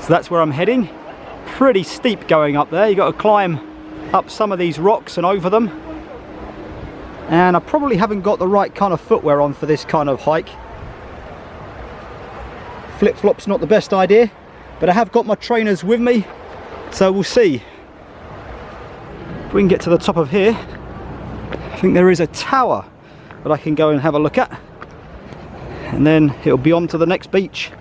So that's where I'm heading. Pretty steep going up there. You've got to climb up some of these rocks and over them. And I probably haven't got the right kind of footwear on for this kind of hike. Flip-flops not the best idea, but I have got my trainers with me, so we'll see. If we can get to the top of here, I think there is a tower that I can go and have a look at, and then it'll be on to the next beach.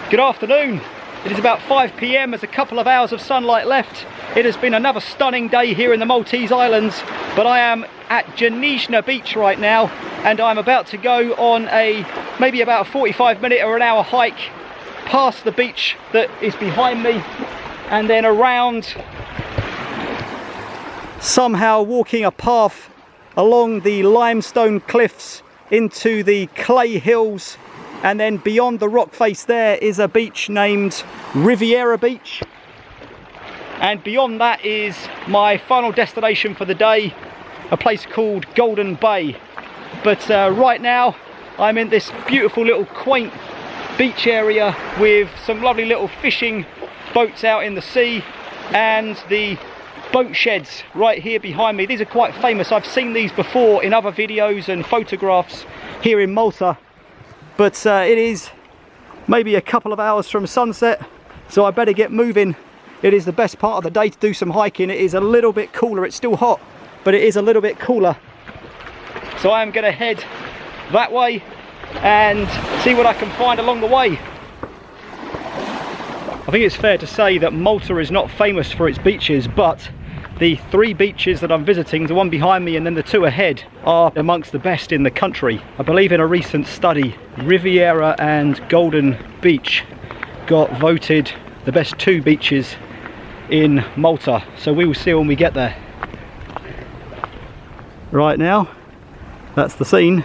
Good afternoon. It is about 5 PM. There's a couple of hours of sunlight left. It has been another stunning day here in the Maltese Islands, but I am at Gnejna Beach right now, and I'm about to go on a maybe about a 45-minute or an hour hike past the beach that is behind me, and then around, somehow walking a path along the limestone cliffs into the clay hills. And then beyond the rock face there is a beach named Riviera Beach. And beyond that is my final destination for the day, a place called Ghajn Bay. But right now I'm in this beautiful little quaint beach area with some lovely little fishing boats out in the sea, and the boat sheds right here behind me. These are quite famous. I've seen these before in other videos and photographs here in Malta. But it is maybe a couple of hours from sunset, so I better get moving. It is the best part of the day to do some hiking. It is a little bit cooler. It's still hot, but it is a little bit cooler. So I am going to head that way and see what I can find along the way. I think it's fair to say that Malta is not famous for its beaches, but the 3 beaches that I'm visiting, the one behind me and then the 2 ahead, are amongst the best in the country. I believe in a recent study, Riviera and Ghajn Beach got voted the best 2 beaches in Malta. So we will see when we get there. Right now, that's the scene.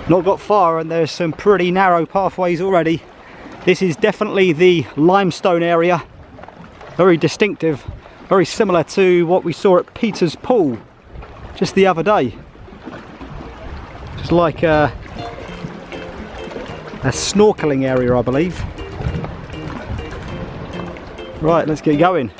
Not got far and there's some pretty narrow pathways already. This is definitely the limestone area. Very distinctive, very similar to what we saw at Peter's Pool just the other day. Just like a snorkeling area, I believe. Right, let's get going.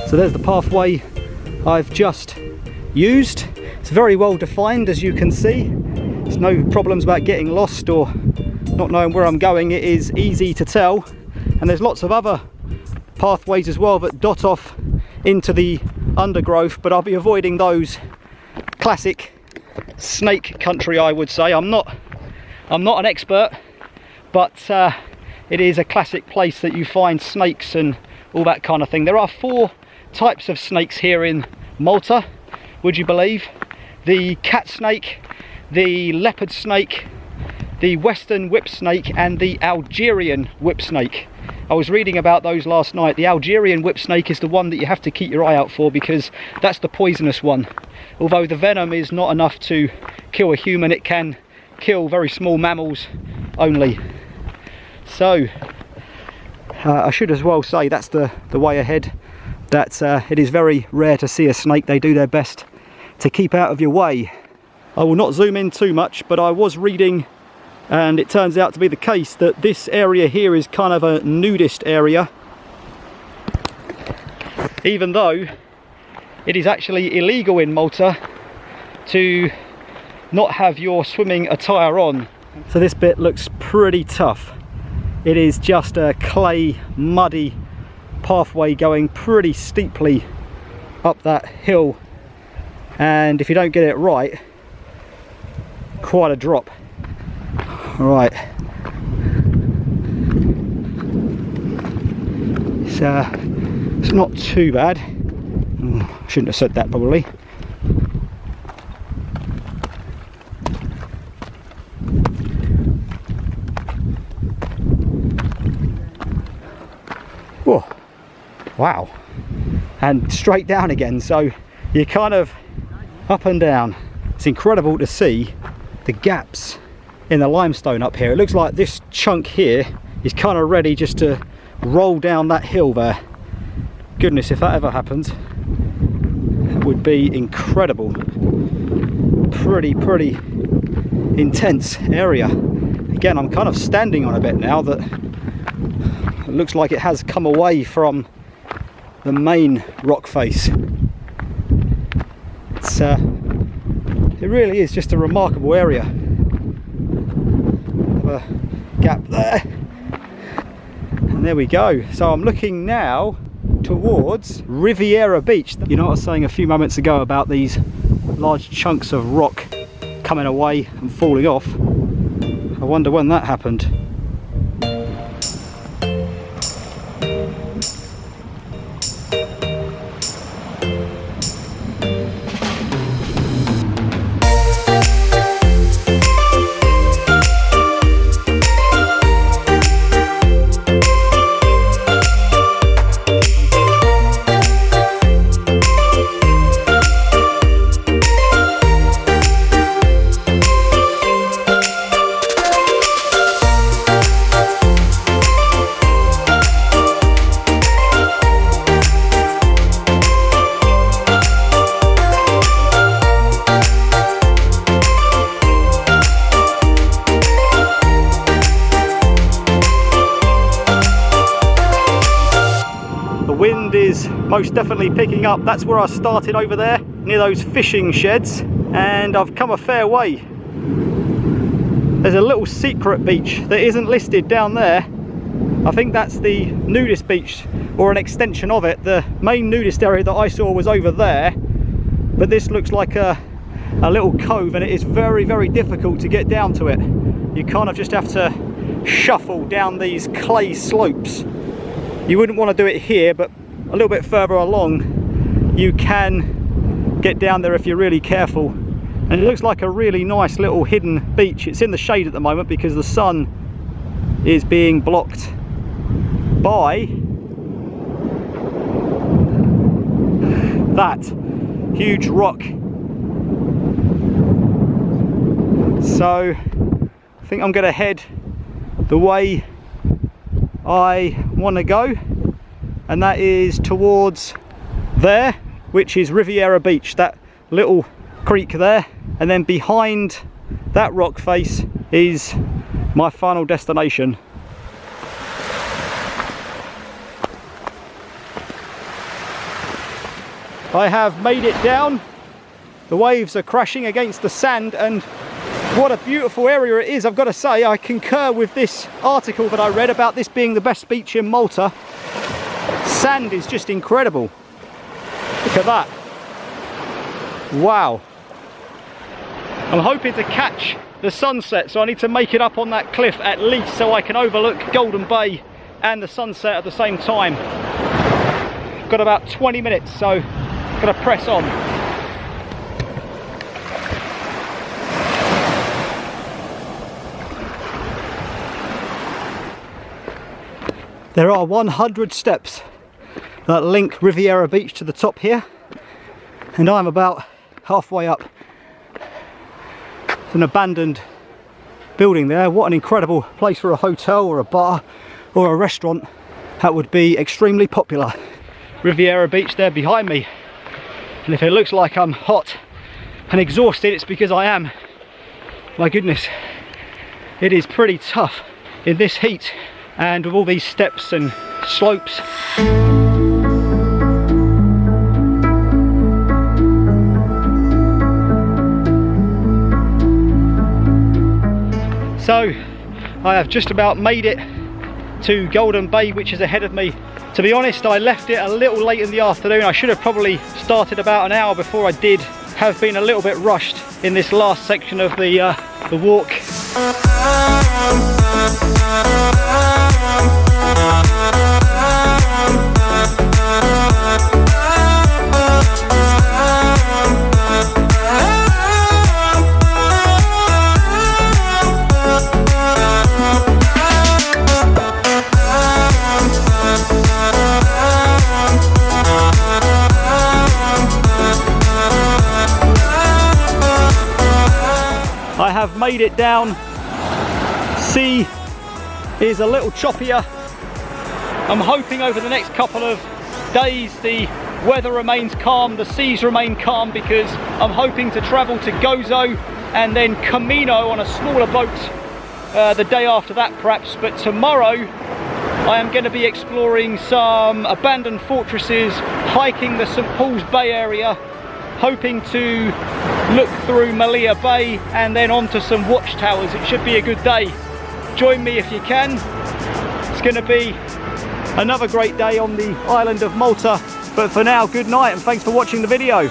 So there's the pathway I've just used. It's very well defined, as you can see. There's no problems about getting lost or not knowing where I'm going. It is easy to tell, and there's lots of other pathways as well that dot off into the undergrowth, but I'll be avoiding those. Classic snake country, I would say. I'm not an expert, but it is a classic place that you find snakes and all that kind of thing. There are 4 types of snakes here in Malta, would you believe? The cat snake, the leopard snake, the western whip snake, and the Algerian whip snake. I was reading about those last night. The Algerian whip snake is the one that you have to keep your eye out for, because that's the poisonous one. Although the venom is not enough to kill a human, it can kill very small mammals only. So I should as well say that's the way ahead. That it is very rare to see a snake. They do their best to keep out of your way. I will not zoom in too much, but I was reading And it turns out to be the case that this area here is kind of a nudist area, even though it is actually illegal in Malta to not have your swimming attire on. So this bit looks pretty tough. It is just a clay, muddy pathway going pretty steeply up that hill, and if you don't get it right, quite a drop. Right, it's not too bad. I shouldn't have said that probably. Whoa, wow, and straight down again, so you're kind of up and down. It's incredible to see the gaps in the limestone up here. It looks like this chunk here is kind of ready just to roll down that hill there. Goodness, if that ever happens, it would be incredible. Pretty intense area. Again, I'm kind of standing on a bit now that it looks like it has come away from the main rock face. It really is just a remarkable area. A gap there, and there we go. So I'm looking now towards Riviera Beach. You know what I was saying a few moments ago about these large chunks of rock coming away and falling off? I wonder when that happened. Most definitely picking up. That's where I started over there, near those fishing sheds, and I've come a fair way. There's a little secret beach that isn't listed down there. I think that's the nudist beach, or an extension of it. The main nudist area that I saw was over there, but this looks like a little cove, and it is very difficult to get down to it. You kind of just have to shuffle down these clay slopes. You wouldn't want to do it here, but a little bit further along you can get down there if you're really careful. And it looks like a really nice little hidden beach. It's in the shade at the moment because the sun is being blocked by that huge rock. So I think I'm going to head the way I want to go, and that is towards there, which is Riviera Beach, that little creek there, and then behind that rock face is my final destination. I have made it down. The waves are crashing against the sand, and what a beautiful area it is. I've got to say, I concur with this article that I read about this being the best beach in Malta. Sand is just incredible. Look at that. Wow. I'm hoping to catch the sunset, so I need to make it up on that cliff at least so I can overlook Golden Bay and the sunset at the same time. Got about 20 minutes, so I'm gonna press on. There are 100 steps that link Riviera Beach to the top here, and I'm about halfway up. It's an abandoned building there. What an incredible place for a hotel or a bar or a restaurant. That would be extremely popular. Riviera Beach there behind me, and if it looks like I'm hot and exhausted, it's because I am. My goodness, it is pretty tough in this heat and with all these steps and slopes. So I have just about made it to Ghajn Bay, which is ahead of me. To be honest, I left it a little late in the afternoon. I should have probably started about an hour before I did. Have been a little bit rushed in this last section of the walk. I have made it down. Sea is a little choppier. I'm hoping over the next couple of days the weather remains calm, the seas remain calm, because I'm hoping to travel to Gozo and then Camino on a smaller boat the day after that perhaps. But tomorrow I am going to be exploring some abandoned fortresses, hiking the St. Paul's Bay area, hoping to look through Malta Bay and then onto some watchtowers. It should be a good day. Join me if you can. It's going to be another great day on the island of Malta. But for now, good night and thanks for watching the video.